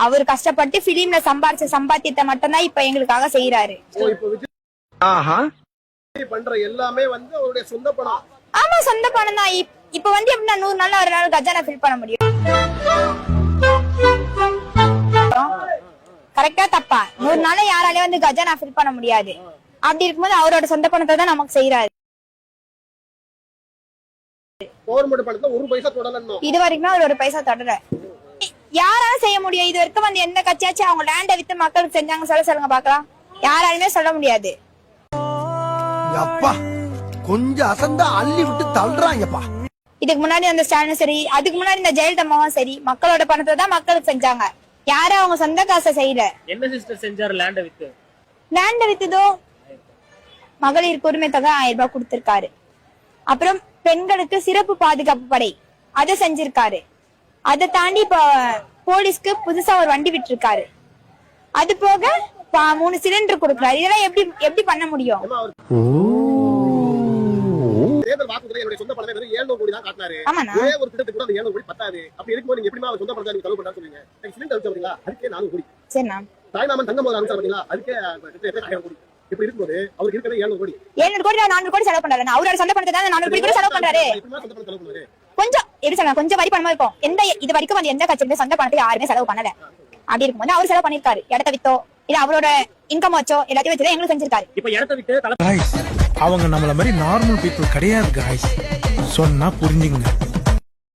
அவர் கஷ்டப்பட்டு பிலிம்ல சம்பாரிச்ச சம்பாத்தியத்தை மட்டும்தான் இப்ப எங்களுக்காக செய்யறாரு. பண்ற எல்லாமே வந்து அவருடைய சொந்த பணம். ஆமா, சொந்த பணம் தான். இப்ப வந்து எப்படின்னா 100 நாள் ஒரு நாள் கஜானா ஃபில் பண்ண முடியும்? கரெக்டா தப்பா? 100 நாள் யாராலையும் வந்து கஜானா ஃபில் பண்ண முடியாது. அப்படி இருக்கும்போது அவரோட சொந்த பணத்தை தான் நமக்கு செய்யறாரு. கவர்மெண்ட் பணத்தை ஒரு பைசா தொடலன்னு இது வரைக்கும் அவர் ஒரு பைசா தொடர. யாராலும் செய்ய முடியும்? இது வரைக்கும் வந்து எந்த கட்சியாச்சும் அவங்க லேண்ட வித்து மக்களுக்கு செஞ்சாங்க சொல்லுங்க பாக்கலாம். யாராலுமே சொல்ல முடியாது. அப்பா கொஞ்சம் அசந்தா அள்ளி விட்டு தள்ளுறாங்கப்பா. இதுக்கு முன்னாடி அந்த ஸ்டாலினும் சரி, அதுக்கு முன்னாடி இந்த ஜெயலலிதாவும் சரி, மக்களோட பணத்தை தான் மக்களுக்கு செஞ்சாங்க. யாரும் அவங்க சொந்த காசை செய்யல. என்ன சிஸ்டர் செஞ்சாரு? லேண்ட வித்து. லேண்ட வித்துதோ மகளிர் உரிமை தொகை 1000 ரூபாய் கொடுத்திருக்காரு. அப்புறம் பெண்களுக்கு சிறப்பு பாதுகாப்பு படை அதை செஞ்சிருக்காரு. அதை தாண்டி இப்ப போலீஸ்க்கு புதுசா ஒரு வண்டி விட்டுருக்காரு. அது போக 3 சிலிண்டர் கொடுக்குறாரு. இதெல்லாம் எப்படி பண்ண முடியும்? தேர்தல் வாக்குறுதியில என்னுடைய சொந்த பணத்தை வெறும் 700 கோடி தான் காட்டினாரு. ஒரே ஒரு திட்டத்துக்கு கூட அந்த 700 கோடி பத்தாது. அப்படி இருக்கும்போது நீங்க எப்படிமா சொந்த பணத்தை நீங்க செலவு பண்றான்னு சொல்லுவீங்க? சிலிண்டர் அடிச்சா பாத்தீங்களா, அதுக்கே 400 கோடி. சரிண்ணா. தாய்மாமன் தங்கம் போது அனுப்பிச்சா பாத்தீங்களா, அதுக்கே 1000 கோடி. இப்படி இருக்கும்போது அவருக்கு இருக்கிறது 700 கோடி. 700 கோடி 400 கோடி செலவு பண்றாரு. அவரோட சொந்த பணத்தை தான் 400 கோடி கூட செலவு பண்றாரு. எப்படிமா சொந்த பணத்தை செலவு பண்ணுவாரு? கொஞ்சம் எப்படி சொல்ல, கொஞ்சம் வரி பணமா இருக்கும். இது வரைக்கும் வந்து எந்த கட்சியுமே சொந்த பணத்தை யாருமே செலவு பண்ணல. அப்படி இருக்கும்போது அவர் செலவு பண்ணிருக்காரு. இடத்த வித்தோ இல்ல அவரோட இன்கம் வச்சோ எல்லாத்தையும் வச்சுதான் எங்களுக்கு செஞ்சிருக்காரு. இப்ப இடத்த வித்து அவங்க நம்மள மாதிரி நார்மல் பீப்புள் கிடையாது காய்ஸ், சொன்னா புரிஞ்சுங்க.